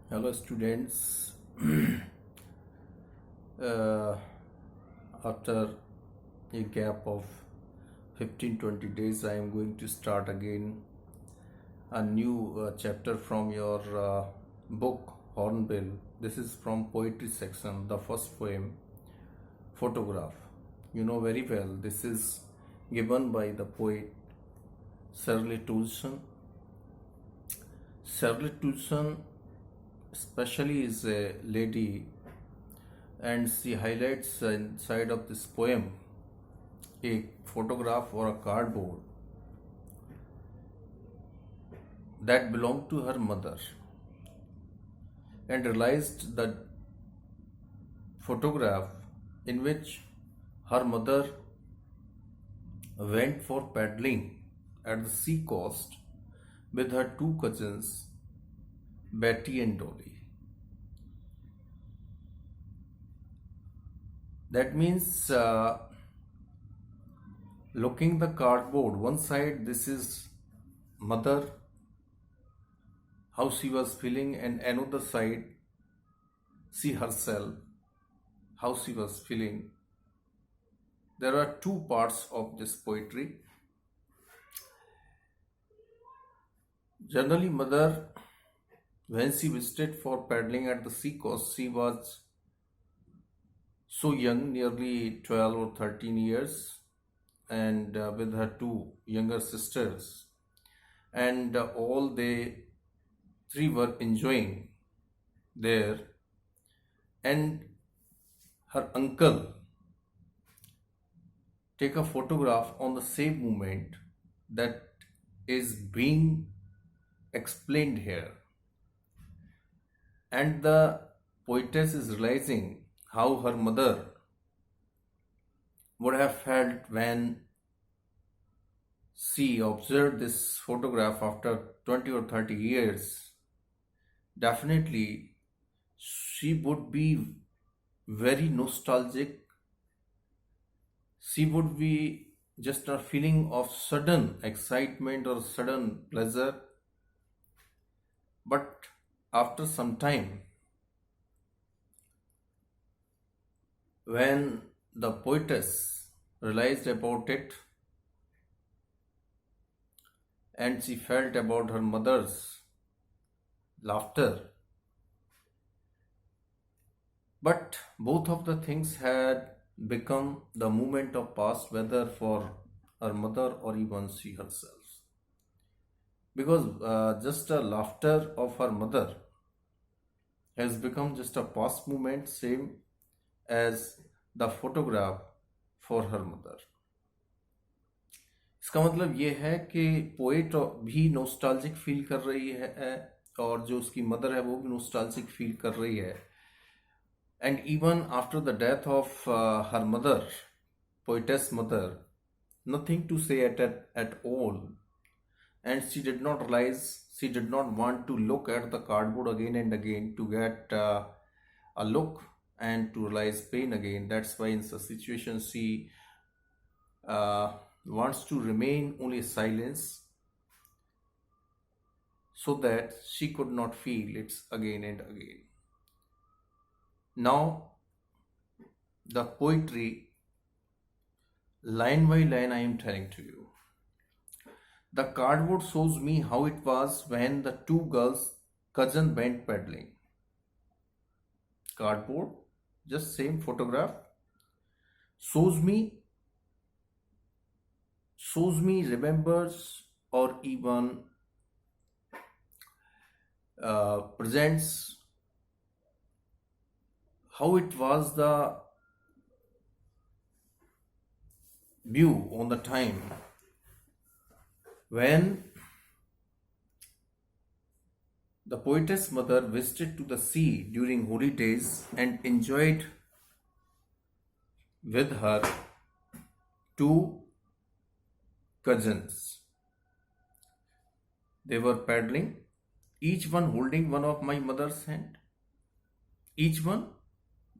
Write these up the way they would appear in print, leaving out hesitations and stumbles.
Hello, students. uh, After a gap of 15-20 days, I am going to start again a new chapter from your book Hornbill. This is from poetry section, the first poem, Photograph. You know very well, this is given by the poet Shirley Toulson. Shirley Toulson, especially, is a lady, and she highlights inside of this poem a photograph or a cardboard that belonged to her mother, and realized that photograph in which her mother went for paddling at the sea coast with her two cousins, Betty and Dolly. That means, looking the cardboard, one side this is mother, how she was feeling, and another side she herself, how she was feeling. There are two parts of this poetry. Generally, mother, when she visited for paddling at the sea coast, she was so young, nearly 12 or 13 years, and with her two younger sisters, and all they three were enjoying there, and her uncle take a photograph on the same moment that is being explained here, and the poetess is realizing how her mother would have felt when she observed this photograph after 20 or 30 years. Definitely, she would be very nostalgic. She would be just a feeling of sudden excitement or sudden pleasure. But after some time, when the poetess realized about it, and she felt about her mother's laughter, but both of the things had become the moment of past, whether for her mother or even she herself. Because just a laughter of her mother has become just a past moment, same as the photograph for her mother. इसका मतलब ये है कि poet भी nostalgic feel कर रही है, और जो उसकी मदर है वो भी नोस्टाल्जिक फील कर रही है. And even after the death of her mother, poetess mother, nothing to say at all. And she did not realize, she did not want to look at the cardboard again and again to get a look and to realize pain again. That's why in such situations she wants to remain only silence, so that she could not feel it again and again. Now, the poetry, line by line, I am telling to you. The cardboard shows me how it was when the two girls' cousin went paddling. Cardboard, just same photograph, shows me, remembers, or even presents how it was the view on the time when the poetess mother visited to the sea during holy days and enjoyed with her two cousins. They were paddling, each one holding one of my mother's hand. Each one,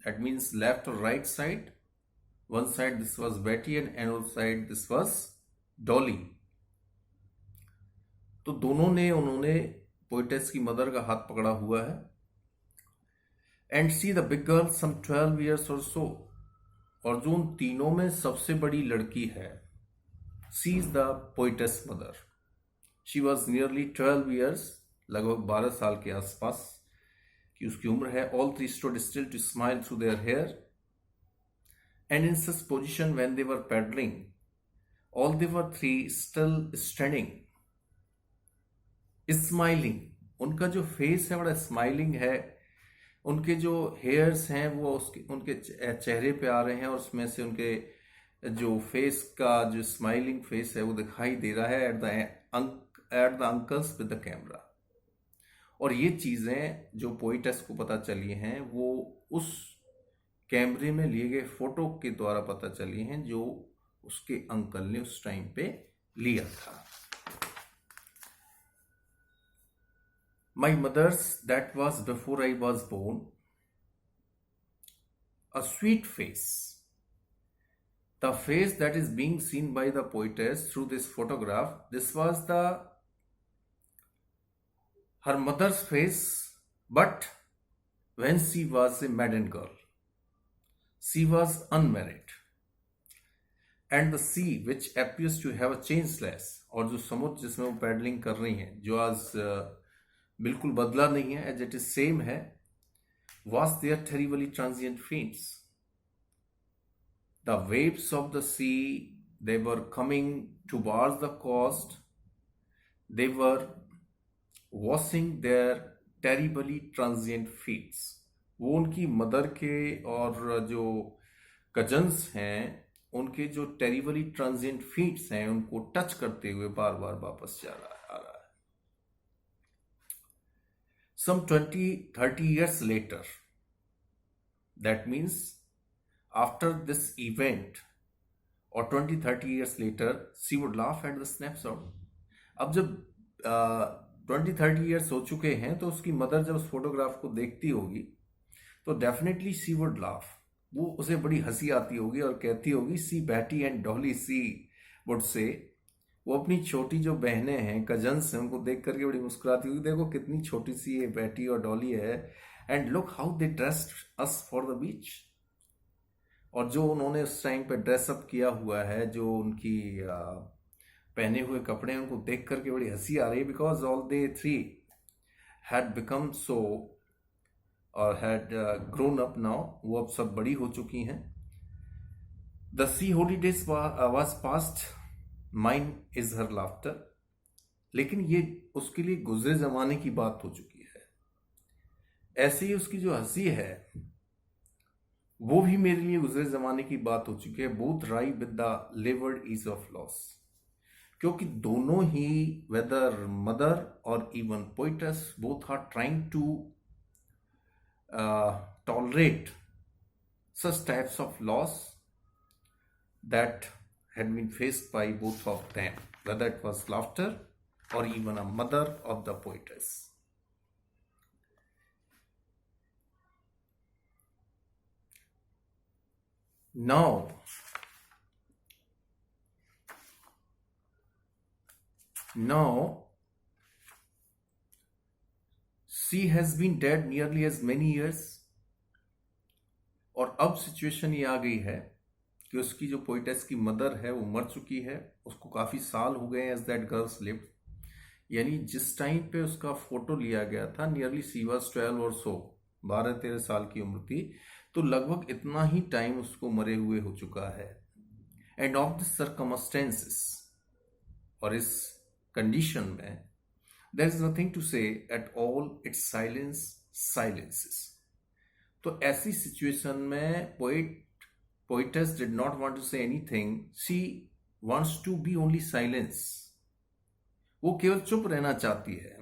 that means left or right side. One side this was Betty and another side this was Dolly. तो दोनों ने, उन्होंने poetess की mother का हाथ पकड़ा हुआ है, and see the big girl some 12 years और सो, और जो उन तीनों में सबसे बड़ी लड़की है, she is the poetess mother. She was nearly 12 years, लगभग 12 साल के आसपास की उसकी उम्र है. All three stood still to smile through their hair, and in such position when they were paddling, all they were three still standing smiling. उनका जो फेस है बड़ा स्माइलिंग है. उनके जो हेयर्स हैं वो उसके उनके चेहरे पे आ रहे हैं, और उसमें से उनके जो फेस का जो स्माइलिंग फेस है वो दिखाई दे रहा है at the uncles with the camera. और ये चीजें जो पोइटेस को पता चली हैं वो उस कैमरे में लिए गए फोटो के द्वारा पता चली हैं जो उसके अंकल ने उस टाइम पे लिया था. My mother's, that was before I was born, a sweet face. The face that is being seen by the poetess through this photograph, this was her mother's face, but when she was a maiden girl, she was unmarried. And the sea which appears to have a changeless, और जो समुद्र जिसमें वो paddling कर रही हैं, जो आज बिल्कुल बदला नहीं है, एज इट इज सेम है, was their terribly transient feats. The waves of the sea, they were coming towards the coast. They were washing their terribly transient feet. वो उनकी मदर के और जो कजन्स हैं उनके जो टेरिबली ट्रांजिएंट फीट्स हैं उनको टच करते हुए बार बार वापस आ रहा है. Some 20-30 years later, that means after this event, or 20-30 years later, she would laugh at the snapshot. अब जब 20-30 years हो चुके हैं तो उसकी मदर जब उस फोटोग्राफ को देखती होगी तो डेफिनेटली शी वुड लाफ. वो उसे बड़ी हंसी आती होगी और कहती होगी, she Betty and Dolly, she would say. वो अपनी छोटी जो बहनें हैं, कजन्स हैं, उनको देख करके बड़ी मुस्कुराती हुई, देखो कितनी छोटी सी ये बैटी और डॉली है, and look how they dressed us for the beach. और जो उन्होंने उस टाइम पे ड्रेसअप किया हुआ है, जो उनकी पहने हुए कपड़े हैं, उनको देख करके बड़ी हंसी आ रही है, because all they three had become so और हैड ग्रोन अप नाउ. वो अब सब बड़ी हो चुकी हैं. The sea holidays was past, mine is her laughter. लेकिन ये उसके लिए गुजरे जमाने की बात हो चुकी है. ऐसे ही उसकी जो हंसी है वो भी मेरे लिए गुजरे जमाने की बात हो चुकी है. Both rye with the levered ease of loss. क्योंकि दोनों ही, वेदर मदर और even poets, both are trying to tolerate such types of loss that had been faced by both of them, whether it was laughter or even a mother of the poetess. Now, she has been dead nearly as many years. और अब situation ये आ गई है कि उसकी जो poetess की mother है वो मर चुकी है. उसको काफी साल हो गए एज दैट गर्ल्स लिव्ड. यानी जिस टाइम पे उसका फोटो लिया गया था, नियरली सी वाज 12 और सो, 12-13 साल की उम्र थी. तो लगभग इतना ही टाइम उसको मरे हुए हो चुका है. एंड ऑफ दिस सर्कमस्टेंसेस, और इस कंडीशन में, there is nothing to say at all, it's silence silences. तो ऐसी सिचुएशन में poetess did not want to say anything. She wants to be only silence. वो केवल चुप रहना चाहती है,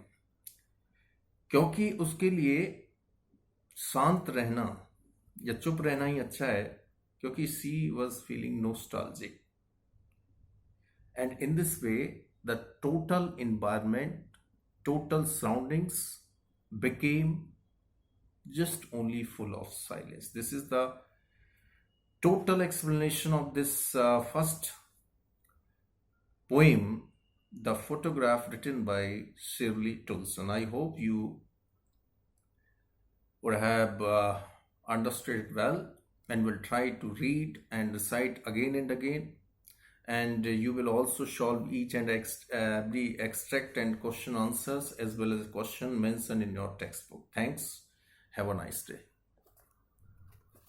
क्योंकि उसके लिए शांत रहना या चुप रहना ही अच्छा है, क्योंकि she was feeling nostalgic. And in this way the total environment, total surroundings became just only full of silence. This is the total explanation of this first poem, The Photograph, written by Shirley Tulson. I hope you would have understood it well and will try to read and recite again and again. And you will also solve each and every extract and question answers as well as question mentioned in your textbook. Thanks. Have a nice day.